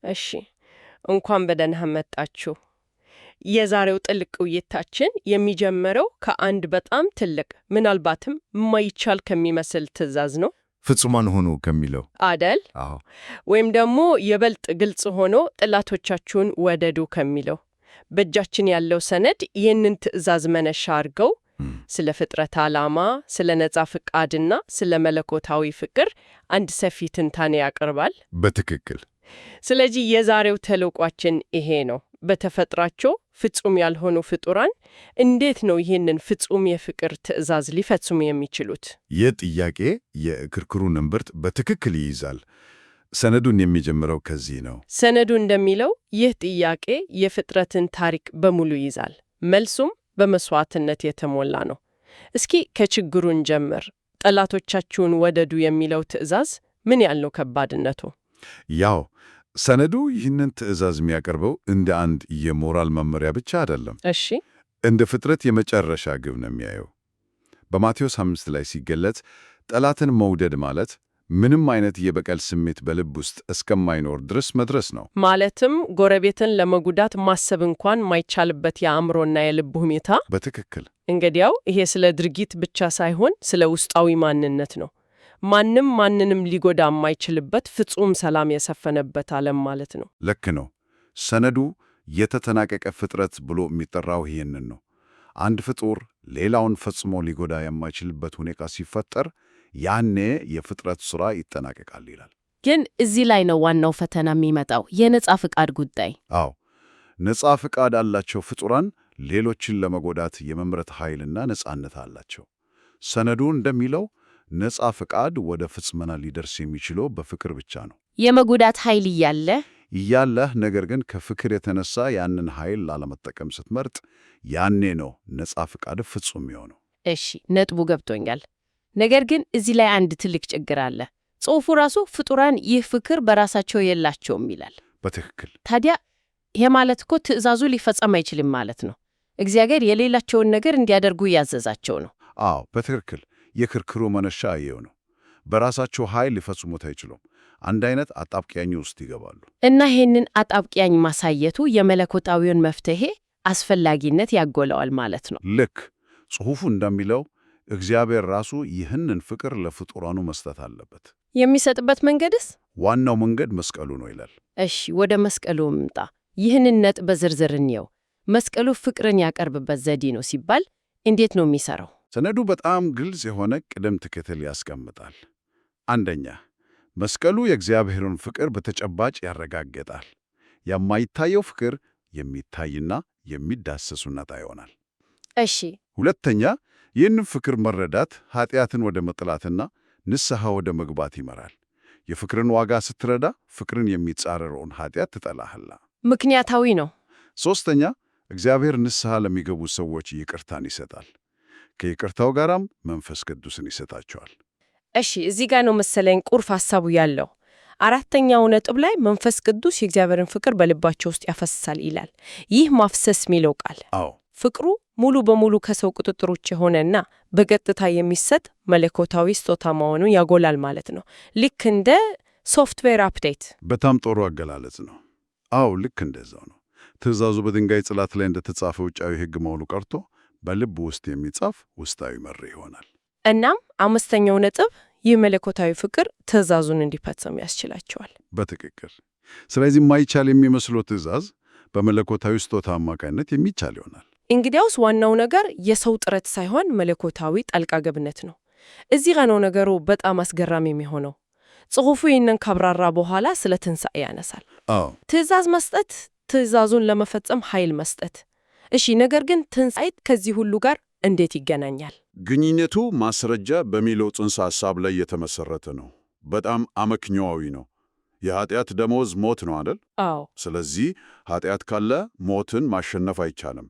እሺ፣ እንኳን በደህና መጣችሁ። የዛሬው ጥልቅ ውይይታችን የሚጀምረው ከአንድ በጣም ትልቅ ምናልባትም የማይቻል ከሚመስል ትዕዛዝ ነው ፍጹማን ሁኑ ከሚለው አደል? አዎ። ወይም ደግሞ ይበልጥ ግልጽ ሆኖ ጠላቶቻችሁን ወደዱ ከሚለው። በእጃችን ያለው ሰነድ ይህንን ትዕዛዝ መነሻ አድርገው ስለ ፍጥረት ዓላማ፣ ስለ ነጻ ፍቃድና ስለ መለኮታዊ ፍቅር አንድ ሰፊ ትንታኔ ያቀርባል። በትክክል። ስለዚህ የዛሬው ተልዕኳችን ይሄ ነው። በተፈጥሯቸው ፍጹም ያልሆኑ ፍጡራን እንዴት ነው ይህንን ፍጹም የፍቅር ትዕዛዝ ሊፈጽሙ የሚችሉት? ይህ ጥያቄ የክርክሩን እምብርት በትክክል ይይዛል። ሰነዱን የሚጀምረው ከዚህ ነው። ሰነዱ እንደሚለው ይህ ጥያቄ የፍጥረትን ታሪክ በሙሉ ይይዛል። መልሱም በመስዋዕትነት የተሞላ ነው። እስኪ ከችግሩን ጀምር። ጠላቶቻችሁን ወደዱ የሚለው ትዕዛዝ ምን ያህል ነው ከባድነቱ? ያው ሰነዱ ይህንን ትዕዛዝ የሚያቀርበው እንደ አንድ የሞራል መመሪያ ብቻ አይደለም። እሺ፣ እንደ ፍጥረት የመጨረሻ ግብ ነው የሚያየው። በማቴዎስ 5 ላይ ሲገለጽ ጠላትን መውደድ ማለት ምንም አይነት የበቀል ስሜት በልብ ውስጥ እስከማይኖር ድረስ መድረስ ነው። ማለትም ጎረቤትን ለመጉዳት ማሰብ እንኳን ማይቻልበት የአእምሮና የልብ ሁኔታ። በትክክል። እንግዲያው ይሄ ስለ ድርጊት ብቻ ሳይሆን ስለ ውስጣዊ ማንነት ነው። ማንም ማንንም ሊጎዳ የማይችልበት ፍጹም ሰላም የሰፈነበት ዓለም ማለት ነው። ልክ ነው። ሰነዱ የተጠናቀቀ ፍጥረት ብሎ የሚጠራው ይህንን ነው። አንድ ፍጡር ሌላውን ፈጽሞ ሊጎዳ የማይችልበት ሁኔታ ሲፈጠር ያኔ የፍጥረት ሥራ ይጠናቀቃል ይላል። ግን እዚህ ላይ ነው ዋናው ፈተና የሚመጣው፣ የነጻ ፍቃድ ጉዳይ። አዎ፣ ነጻ ፍቃድ አላቸው ፍጡራን ሌሎችን ለመጎዳት የመምረጥ ኃይልና ነጻነት አላቸው። ሰነዱ እንደሚለው ነጻ ፍቃድ ወደ ፍጽምና ሊደርስ የሚችለው በፍቅር ብቻ ነው። የመጉዳት ኃይል እያለህ ነገር ግን ከፍቅር የተነሳ ያንን ኃይል ላለመጠቀም ስትመርጥ ያኔ ነው ነጻ ፍቃድ ፍጹም የሆነው። እሺ፣ ነጥቡ ገብቶኛል። ነገር ግን እዚህ ላይ አንድ ትልቅ ችግር አለ። ጽሑፉ ራሱ ፍጡራን ይህ ፍቅር በራሳቸው የላቸውም ይላል። በትክክል። ታዲያ ይሄ ማለት እኮ ትዕዛዙ ሊፈጸም አይችልም ማለት ነው። እግዚአብሔር የሌላቸውን ነገር እንዲያደርጉ እያዘዛቸው ነው። አዎ፣ በትክክል። የክርክሩ መነሻ ይኸው ነው። በራሳቸው ኃይል ሊፈጽሙት አይችሉም። አንድ አይነት አጣብቂያኝ ውስጥ ይገባሉ። እና ይህንን አጣብቂያኝ ማሳየቱ የመለኮታዊውን መፍትሔ አስፈላጊነት ያጎለዋል ማለት ነው። ልክ ጽሑፉ እንደሚለው እግዚአብሔር ራሱ ይህንን ፍቅር ለፍጡራኑ መስጠት አለበት። የሚሰጥበት መንገድስ? ዋናው መንገድ መስቀሉ ነው ይላል። እሺ፣ ወደ መስቀሉ ምጣ። ይህንን ነጥብ በዝርዝር እንየው። መስቀሉ ፍቅርን ያቀርብበት ዘዴ ነው ሲባል እንዴት ነው የሚሰራው? ሰነዱ በጣም ግልጽ የሆነ ቅደም ተከተል ያስቀምጣል። አንደኛ፣ መስቀሉ የእግዚአብሔርን ፍቅር በተጨባጭ ያረጋግጣል። የማይታየው ፍቅር የሚታይና የሚዳሰስ እውነታ ይሆናል። እሺ። ሁለተኛ፣ ይህንን ፍቅር መረዳት ኃጢአትን ወደ መጥላትና ንስሐ ወደ መግባት ይመራል። የፍቅርን ዋጋ ስትረዳ ፍቅርን የሚጻረረውን ኃጢአት ትጠላህላ። ምክንያታዊ ነው። ሦስተኛ፣ እግዚአብሔር ንስሐ ለሚገቡ ሰዎች ይቅርታን ይሰጣል። ከይቅርታው ጋራም መንፈስ ቅዱስን ይሰጣቸዋል። እሺ፣ እዚህ ጋር ነው መሰለኝ ቁልፍ ሐሳቡ ያለው። አራተኛው ነጥብ ላይ መንፈስ ቅዱስ የእግዚአብሔርን ፍቅር በልባቸው ውስጥ ያፈስሳል ይላል። ይህ ማፍሰስ የሚለው ቃል ፍቅሩ ሙሉ በሙሉ ከሰው ቁጥጥር ውጭ የሆነና በቀጥታ የሚሰጥ መለኮታዊ ስጦታ መሆኑን ያጎላል ማለት ነው። ልክ እንደ ሶፍትዌር አፕዴት። በጣም ጥሩ አገላለጽ ነው። አዎ፣ ልክ እንደዛው ነው። ትዕዛዙ በድንጋይ ጽላት ላይ እንደተጻፈ ውጫዊ ሕግ መሆኑ ቀርቶ በልብ ውስጥ የሚጻፍ ውስጣዊ መሪ ይሆናል። እናም አምስተኛው ነጥብ ይህ መለኮታዊ ፍቅር ትዕዛዙን እንዲፈጸም ያስችላቸዋል። በትክክል። ስለዚህ የማይቻል የሚመስለው ትዕዛዝ በመለኮታዊ ስጦታ አማካኝነት የሚቻል ይሆናል። እንግዲያውስ ዋናው ነገር የሰው ጥረት ሳይሆን መለኮታዊ ጣልቃ ገብነት ነው። እዚህ ጋር ነው ነገሩ በጣም አስገራሚ የሚሆነው። ጽሑፉ ይህንን ካብራራ በኋላ ስለ ትንሣኤ ያነሳል። ትዕዛዝ መስጠት፣ ትዕዛዙን ለመፈጸም ኃይል መስጠት። እሺ፣ ነገር ግን ትንሣኤ ከዚህ ሁሉ ጋር እንዴት ይገናኛል? ግንኙነቱ ማስረጃ በሚለው ጽንሰ ሐሳብ ላይ የተመሰረተ ነው። በጣም አመክንዮአዊ ነው። የኃጢአት ደሞዝ ሞት ነው አይደል? አዎ። ስለዚህ ኃጢአት ካለ ሞትን ማሸነፍ አይቻልም።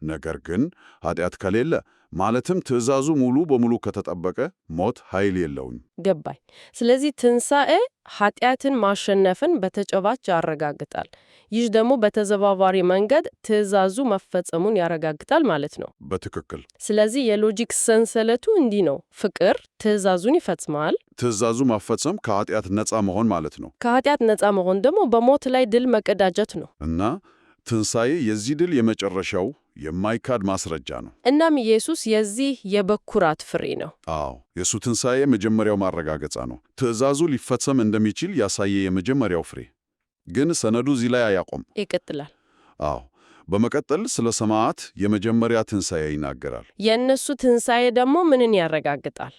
ነገር ግን ኃጢአት ከሌለ ማለትም ትእዛዙ ሙሉ በሙሉ ከተጠበቀ ሞት ኃይል የለውም። ገባኝ። ስለዚህ ትንሣኤ ኃጢአትን ማሸነፍን በተጨባጭ ያረጋግጣል። ይህ ደግሞ በተዘዋዋሪ መንገድ ትእዛዙ መፈጸሙን ያረጋግጣል ማለት ነው። በትክክል። ስለዚህ የሎጂክ ሰንሰለቱ እንዲህ ነው። ፍቅር ትእዛዙን ይፈጽማል። ትእዛዙ ማፈጸም ከኃጢአት ነፃ መሆን ማለት ነው። ከኃጢአት ነፃ መሆን ደግሞ በሞት ላይ ድል መቀዳጀት ነው። እና ትንሣኤ የዚህ ድል የመጨረሻው የማይካድ ማስረጃ ነው። እናም ኢየሱስ የዚህ የበኩራት ፍሬ ነው። አዎ፣ የእሱ ትንሣኤ መጀመሪያው ማረጋገጫ ነው። ትእዛዙ ሊፈጸም እንደሚችል ያሳየ የመጀመሪያው ፍሬ። ግን ሰነዱ እዚህ ላይ አያቆም፣ ይቀጥላል። አዎ፣ በመቀጠል ስለ ሰማዕታት የመጀመሪያ ትንሣኤ ይናገራል። የእነሱ ትንሣኤ ደግሞ ምንን ያረጋግጣል?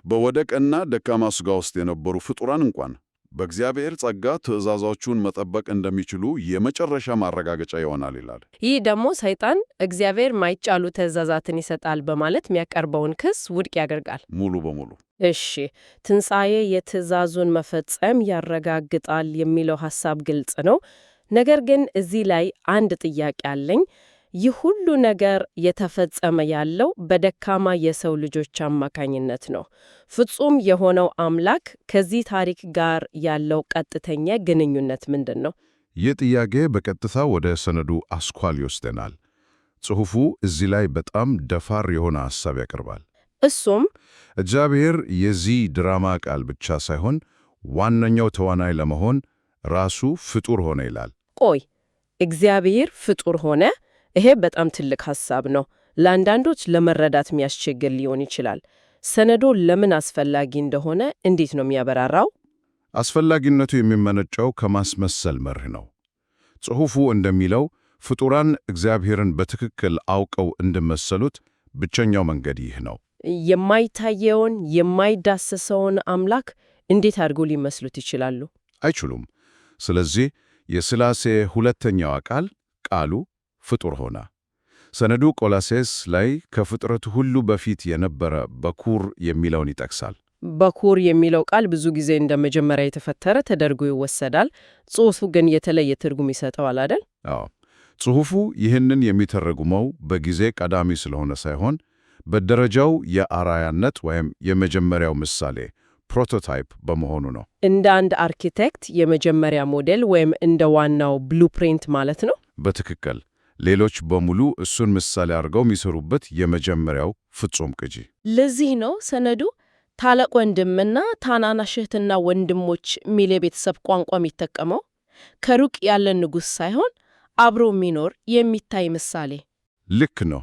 በወደቀና ደካማ ሥጋ ውስጥ የነበሩ ፍጡራን እንኳን በእግዚአብሔር ጸጋ ትእዛዛቹን መጠበቅ እንደሚችሉ የመጨረሻ ማረጋገጫ ይሆናል ይላል። ይህ ደግሞ ሰይጣን እግዚአብሔር ማይቻሉ ትእዛዛትን ይሰጣል በማለት የሚያቀርበውን ክስ ውድቅ ያደርጋል ሙሉ በሙሉ። እሺ፣ ትንሣኤ የትእዛዙን መፈጸም ያረጋግጣል የሚለው ሐሳብ ግልጽ ነው። ነገር ግን እዚህ ላይ አንድ ጥያቄ አለኝ። ይህ ሁሉ ነገር የተፈጸመ ያለው በደካማ የሰው ልጆች አማካኝነት ነው። ፍጹም የሆነው አምላክ ከዚህ ታሪክ ጋር ያለው ቀጥተኛ ግንኙነት ምንድን ነው? ይህ ጥያቄ በቀጥታ ወደ ሰነዱ አስኳል ይወስደናል። ጽሑፉ እዚህ ላይ በጣም ደፋር የሆነ ሐሳብ ያቀርባል። እሱም እግዚአብሔር የዚህ ድራማ ቃል ብቻ ሳይሆን ዋነኛው ተዋናይ ለመሆን ራሱ ፍጡር ሆነ ይላል። ቆይ፣ እግዚአብሔር ፍጡር ሆነ? ይሄ በጣም ትልቅ ሐሳብ ነው። ለአንዳንዶች ለመረዳት የሚያስቸግር ሊሆን ይችላል። ሰነዱ ለምን አስፈላጊ እንደሆነ እንዴት ነው የሚያበራራው? አስፈላጊነቱ የሚመነጨው ከማስመሰል መርህ ነው። ጽሑፉ እንደሚለው ፍጡራን እግዚአብሔርን በትክክል አውቀው እንደመሰሉት ብቸኛው መንገድ ይህ ነው። የማይታየውን የማይዳሰሰውን አምላክ እንዴት አድርገው ሊመስሉት ይችላሉ? አይችሉም። ስለዚህ የሥላሴ ሁለተኛው ቃል ቃሉ ፍጡር ሆነ። ሰነዱ ቆላሴስ ላይ ከፍጥረቱ ሁሉ በፊት የነበረ በኩር የሚለውን ይጠቅሳል። በኩር የሚለው ቃል ብዙ ጊዜ እንደ መጀመሪያ የተፈጠረ ተደርጎ ይወሰዳል። ጽሑፉ ግን የተለየ ትርጉም ይሰጠዋል አይደል? አዎ፣ ጽሑፉ ይህንን የሚተረጉመው በጊዜ ቀዳሚ ስለሆነ ሳይሆን በደረጃው የአርአያነት ወይም የመጀመሪያው ምሳሌ ፕሮቶታይፕ በመሆኑ ነው። እንደ አንድ አርኪቴክት የመጀመሪያ ሞዴል ወይም እንደ ዋናው ብሉፕሪንት ማለት ነው። በትክክል ሌሎች በሙሉ እሱን ምሳሌ አድርገው የሚሰሩበት የመጀመሪያው ፍጹም ቅጂ። ለዚህ ነው ሰነዱ ታላቅ ወንድምና ታናናሽ እህትና ወንድሞች የሚል የቤተሰብ ቋንቋ የሚጠቀመው። ከሩቅ ያለ ንጉሥ ሳይሆን አብሮ የሚኖር የሚታይ ምሳሌ። ልክ ነው።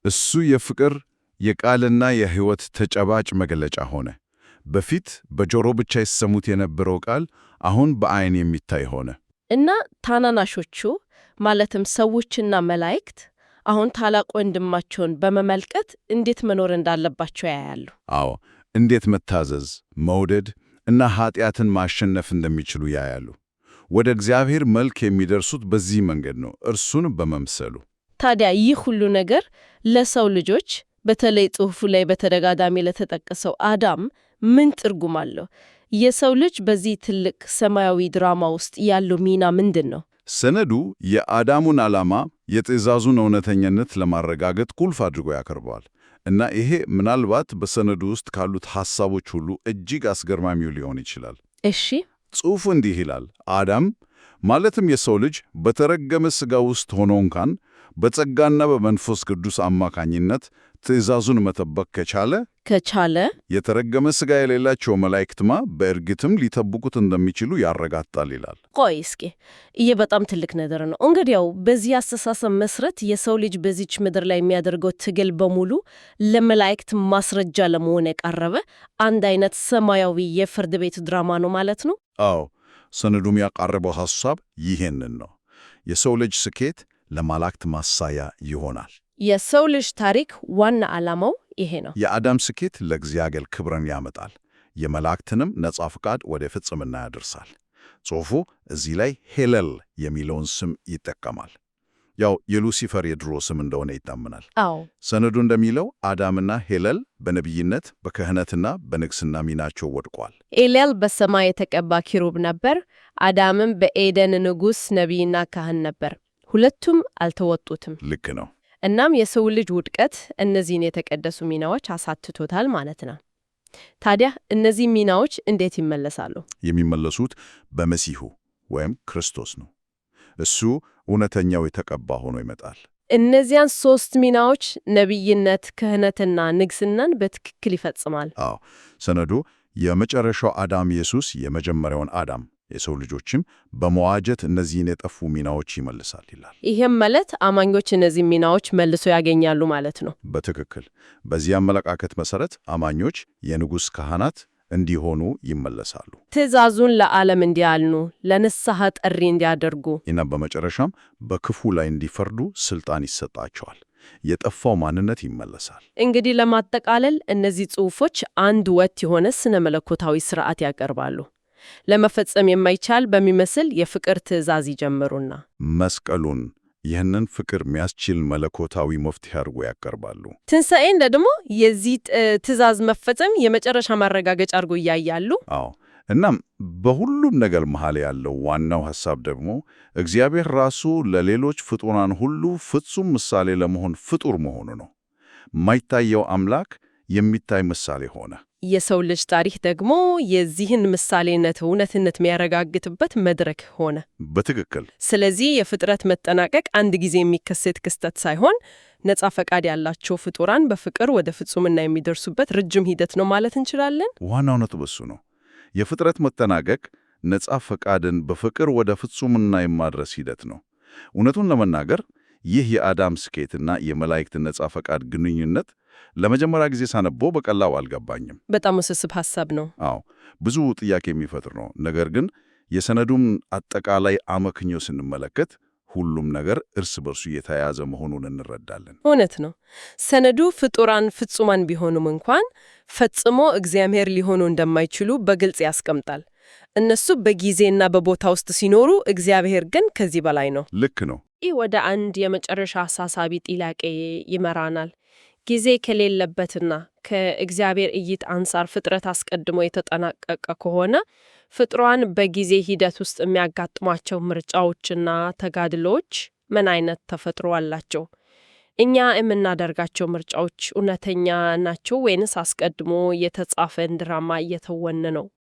እሱ የፍቅር የቃልና የሕይወት ተጨባጭ መገለጫ ሆነ። በፊት በጆሮ ብቻ ይሰሙት የነበረው ቃል አሁን በዓይን የሚታይ ሆነ እና ታናናሾቹ ማለትም ሰዎችና መላእክት አሁን ታላቅ ወንድማቸውን በመመልከት እንዴት መኖር እንዳለባቸው ያያሉ። አዎ፣ እንዴት መታዘዝ፣ መውደድ እና ኃጢአትን ማሸነፍ እንደሚችሉ ያያሉ። ወደ እግዚአብሔር መልክ የሚደርሱት በዚህ መንገድ ነው፣ እርሱን በመምሰሉ። ታዲያ ይህ ሁሉ ነገር ለሰው ልጆች በተለይ ጽሑፉ ላይ በተደጋጋሚ ለተጠቀሰው አዳም ምን ትርጉም አለው? የሰው ልጅ በዚህ ትልቅ ሰማያዊ ድራማ ውስጥ ያለው ሚና ምንድን ነው? ሰነዱ የአዳሙን ዓላማ፣ የትእዛዙን እውነተኛነት ለማረጋገጥ ቁልፍ አድርጎ ያቀርበዋል። እና ይሄ ምናልባት በሰነዱ ውስጥ ካሉት ሐሳቦች ሁሉ እጅግ አስገርማሚው ሊሆን ይችላል። እሺ፣ ጽሑፉ እንዲህ ይላል። አዳም ማለትም የሰው ልጅ በተረገመ ሥጋ ውስጥ ሆኖ እንኳን በጸጋና በመንፈስ ቅዱስ አማካኝነት ትእዛዙን መጠበቅ ከቻለ የተረገመ ሥጋ የሌላቸው መላእክትማ በእርግጥም ሊጠብቁት እንደሚችሉ ያረጋግጣል ይላል። ቆይ እስኪ፣ ይህ በጣም ትልቅ ነገር ነው። እንግዲያው በዚህ አስተሳሰብ መሰረት የሰው ልጅ በዚች ምድር ላይ የሚያደርገው ትግል በሙሉ ለመላእክት ማስረጃ ለመሆን የቀረበ አንድ አይነት ሰማያዊ የፍርድ ቤት ድራማ ነው ማለት ነው? አዎ፣ ሰነዱም ያቀረበው ሐሳብ ይሄንን ነው። የሰው ልጅ ስኬት ለመላእክት ማሳያ ይሆናል። የሰው ልጅ ታሪክ ዋና ዓላማው ይሄ ነው። የአዳም ስኬት ለእግዚአብሔር ክብርን ያመጣል፣ የመላእክትንም ነጻ ፈቃድ ወደ ፍጽምና ያደርሳል። ጽሑፉ እዚህ ላይ ሄለል የሚለውን ስም ይጠቀማል። ያው የሉሲፈር የድሮ ስም እንደሆነ ይታመናል። አዎ፣ ሰነዱ እንደሚለው አዳምና ሄለል በነቢይነት በክህነትና በንግስና ሚናቸው ወድቋል። ኤልያል በሰማይ የተቀባ ኪሩብ ነበር። አዳምም በኤደን ንጉሥ ነቢይና ካህን ነበር። ሁለቱም አልተወጡትም። ልክ ነው። እናም የሰው ልጅ ውድቀት እነዚህን የተቀደሱ ሚናዎች አሳትቶታል ማለት ነው። ታዲያ እነዚህ ሚናዎች እንዴት ይመለሳሉ? የሚመለሱት በመሲሁ ወይም ክርስቶስ ነው። እሱ እውነተኛው የተቀባ ሆኖ ይመጣል። እነዚያን 3 ሚናዎች ነቢይነት፣ ክህነትና ንግስናን በትክክል ይፈጽማል። አዎ፣ ሰነዱ የመጨረሻው አዳም ኢየሱስ የመጀመሪያውን አዳም የሰው ልጆችም በመዋጀት እነዚህን የጠፉ ሚናዎች ይመልሳል ይላል። ይህም ማለት አማኞች እነዚህ ሚናዎች መልሶ ያገኛሉ ማለት ነው። በትክክል። በዚህ አመለካከት መሰረት አማኞች የንጉሥ ካህናት እንዲሆኑ ይመለሳሉ። ትእዛዙን ለዓለም እንዲያልኑ፣ ለንስሐ ጥሪ እንዲያደርጉ እና በመጨረሻም በክፉ ላይ እንዲፈርዱ ስልጣን ይሰጣቸዋል። የጠፋው ማንነት ይመለሳል። እንግዲህ ለማጠቃለል እነዚህ ጽሑፎች አንድ ወጥ የሆነ ስነ መለኮታዊ ስርዓት ያቀርባሉ። ለመፈጸም የማይቻል በሚመስል የፍቅር ትእዛዝ ይጀምሩና መስቀሉን ይህንን ፍቅር የሚያስችል መለኮታዊ መፍትሄ አድርጎ ያቀርባሉ። ትንሣኤን ደግሞ የዚህ ትእዛዝ መፈጸም የመጨረሻ ማረጋገጫ አድርጎ እያያሉ። አዎ። እናም በሁሉም ነገር መሃል ያለው ዋናው ሐሳብ ደግሞ እግዚአብሔር ራሱ ለሌሎች ፍጡራን ሁሉ ፍጹም ምሳሌ ለመሆን ፍጡር መሆኑ ነው። የማይታየው አምላክ የሚታይ ምሳሌ ሆነ። የሰው ልጅ ታሪክ ደግሞ የዚህን ምሳሌነት እውነትነት የሚያረጋግጥበት መድረክ ሆነ። በትክክል። ስለዚህ የፍጥረት መጠናቀቅ አንድ ጊዜ የሚከሰት ክስተት ሳይሆን ነጻ ፈቃድ ያላቸው ፍጡራን በፍቅር ወደ ፍጹምና የሚደርሱበት ረጅም ሂደት ነው ማለት እንችላለን። ዋናው ነጥብ እሱ ነው። የፍጥረት መጠናቀቅ ነጻ ፈቃድን በፍቅር ወደ ፍጹምና የማድረስ ሂደት ነው። እውነቱን ለመናገር ይህ የአዳም ስኬትና የመላእክት ነጻ ፈቃድ ግንኙነት ለመጀመሪያ ጊዜ ሳነበው በቀላሉ አልገባኝም። በጣም ውስብስብ ሐሳብ ነው። አዎ፣ ብዙ ጥያቄ የሚፈጥር ነው። ነገር ግን የሰነዱም አጠቃላይ አመክንዮ ስንመለከት ሁሉም ነገር እርስ በርሱ የተያያዘ መሆኑን እንረዳለን። እውነት ነው። ሰነዱ ፍጡራን ፍጹማን ቢሆኑም እንኳን ፈጽሞ እግዚአብሔር ሊሆኑ እንደማይችሉ በግልጽ ያስቀምጣል። እነሱ በጊዜና በቦታ ውስጥ ሲኖሩ፣ እግዚአብሔር ግን ከዚህ በላይ ነው። ልክ ነው። ይህ ወደ አንድ የመጨረሻ አሳሳቢ ጥያቄ ይመራናል። ጊዜ ከሌለበትና ከእግዚአብሔር እይታ አንጻር ፍጥረት አስቀድሞ የተጠናቀቀ ከሆነ ፍጡራን በጊዜ ሂደት ውስጥ የሚያጋጥሟቸው ምርጫዎችና ተጋድሎዎች ምን አይነት ተፈጥሮ አላቸው? እኛ የምናደርጋቸው ምርጫዎች እውነተኛ ናቸው ወይንስ አስቀድሞ የተጻፈን ድራማ እየተወን ነው?